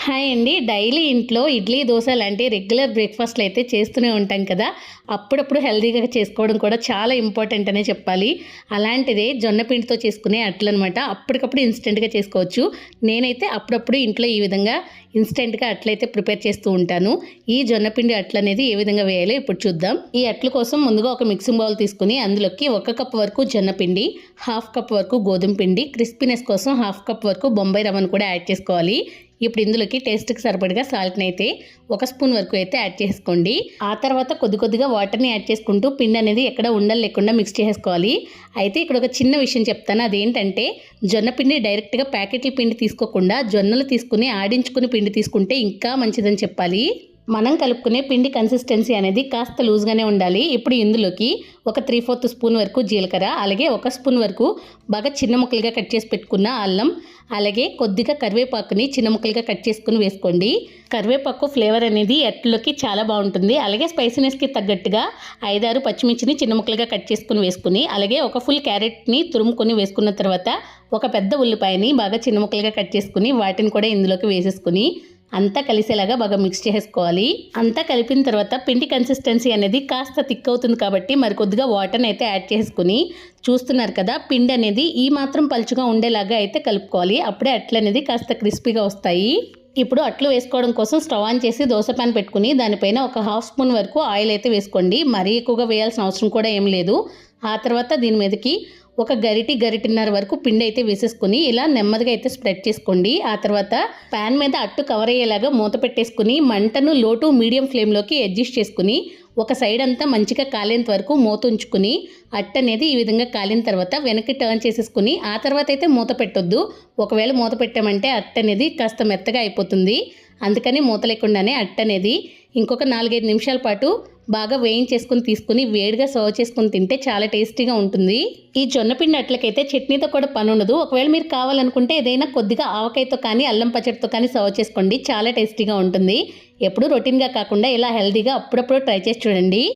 Hi అండి. Daily ఇంట్లో ఇడ్లీ, దోస లాంటి రెగ్యులర్ బ్రేక్‌ఫాస్ట్‌లు అయితే చేస్తూనే ఉంటాం కదా! అప్పుడప్పుడు హెల్తీగా చేసుకోవడం కూడా చాలా ఇంపార్టెంట్ అనే చెప్పాలి. అలాంటిదే జొన్న పిండితో చేసుకునే అట్లనమాట. అప్పటికప్పుడు ఇన్‌స్టెంట్‌గా చేసుకోవచ్చు. నేనైతే అప్పుడప్పుడు ఇంట్లో ఈ విధంగా ఇన్‌స్టెంట్‌గా అట్లయితే ప్రిపేర్ చేస్తూ ఉంటాను. ఈ జొన్న పిండి అట్లనేది ఏ విధంగా వేయాలో ఇప్పుడు చూద్దాం. ఈ అట్ల కోసం ముందుగా ఒక మిక్సింగ్ బౌల్ తీసుకొని అందులోకి 1 కప్ వరకు జొన్న పిండి, హాఫ్ కప్ వరకు గోధుమ పిండి, క్రిస్పీనెస్ కోసం హాఫ్ కప్ వరకు బొంబాయి రవ్వను కూడా యాడ్ చేసుకోవాలి. ఇప్పుడు ఇందులోకి టేస్ట్‌కి సరిపడగా సాల్ట్‌ని అయితే 1 స్పూన్ వరకు అయితే యాడ్ చేసుకోండి. ఆ తర్వాత కొద్ది కొద్దిగా వాటర్‌ని యాడ్ చేసుకుంటూ పిండి అనేది ఎక్కడ ఉండలు లేకుండా మిక్స్ చేసుకోవాలి. అయితే ఇక్కడ ఒక చిన్న విషయం చెప్తాను. అదేంటంటే జొన్న పిండి డైరెక్ట్‌గా ప్యాకెట్ల పిండి తీసుకోకుండా జొన్నలు తీసుకుని ఆడించుకుని పిండి తీసుకుంటే ఇంకా మంచిదని చెప్పాలి. మనం కలుపుకునే పిండి కన్సిస్టెన్సీ అనేది కాస్త లూజ్‌గానే ఉండాలి. ఇప్పుడు ఇందులోకి ఒక 3/4 స్పూన్ వరకు జీలకర్ర, అలాగే 1 స్పూన్ వరకు బాగా చిన్న ముక్కలుగా కట్ చేసి పెట్టుకున్న అల్లం, అలాగే కొద్దిగా కరివేపాకుని చిన్న ముక్కలుగా కట్ చేసుకుని వేసుకోండి. కరివేపాకు ఫ్లేవర్ అనేది అట్లలోకి చాలా బాగుంటుంది. అలాగే స్పైసీనెస్‌కి తగ్గట్టుగా 5, 6 పచ్చిమిర్చిని చిన్న ముక్కలుగా కట్ చేసుకుని వేసుకుని, అలాగే ఒక ఫుల్ క్యారెట్‌ని తురుముకొని వేసుకున్న తర్వాత ఒక పెద్ద ఉల్లిపాయని బాగా చిన్న ముక్కలుగా కట్ చేసుకుని వాటిని కూడా ఇందులోకి వేసేసుకుని అంతా కలిసేలాగా బాగా మిక్స్ చేసుకోవాలి. అంతా కలిపిన తర్వాత పిండి కన్సిస్టెన్సీ అనేది కాస్త థిక్ అవుతుంది కాబట్టి మరి కొద్దిగా వాటర్ని అయితే యాడ్ చేసుకుని చూస్తున్నారు కదా, పిండి అనేది ఈ మాత్రం పలుచుగా ఉండేలాగా అయితే కలుపుకోవాలి. అప్పుడే అట్లు అనేది కాస్త క్రిస్పీగా వస్తాయి. ఇప్పుడు అట్లు వేసుకోవడం కోసం స్టవ్ ఆన్ చేసి దోశ ప్యాన్ పెట్టుకుని దానిపైన ఒక హాఫ్ స్పూన్ వరకు ఆయిల్ అయితే వేసుకోండి. మరీ ఎక్కువగా వేయాల్సిన అవసరం కూడా ఏం లేదు. ఆ తర్వాత దీని మీదకి ఒక గరిటిన్నర వరకు పిండి అయితే వేసేసుకుని ఇలా నెమ్మదిగా అయితే స్ప్రెడ్ చేసుకోండి. ఆ తర్వాత ప్యాన్ మీద అట్టు కవర్ అయ్యేలాగా మూత పెట్టేసుకుని మంటను లో టు మీడియం ఫ్లేమ్లోకి అడ్జస్ట్ చేసుకుని ఒక సైడ్ అంతా మంచిగా కాలేంత వరకు మూత ఉంచుకుని అట్టు అనేది ఈ విధంగా కాలిన తర్వాత వెనక్కి టర్న్ చేసేసుకుని ఆ తర్వాత అయితే మూత పెట్టొద్దు. ఒకవేళ మూత పెట్టామంటే అట్టు అనేది కాస్త మెత్తగా అయిపోతుంది. అందుకని మూత లేకుండానే అట్టు అనేది ఇంకొక 4-5 నిమిషాల పాటు బాగా వేయించేసుకుని తీసుకుని వేడిగా సర్వ్ చేసుకుని తింటే చాలా టేస్టీగా ఉంటుంది. ఈ జొన్నపిండి అట్లకైతే చట్నీతో కూడా పని ఉండదు. ఒకవేళ మీరు కావాలనుకుంటే ఏదైనా కొద్దిగా ఆవకాయతో కానీ అల్లం పచ్చడితో కానీ సర్వ్ చేసుకోండి. చాలా టేస్టీగా ఉంటుంది. ఎప్పుడు రొటీన్గా కాకుండా ఇలా హెల్తీగా అప్పుడప్పుడు ట్రై చేసి చూడండి.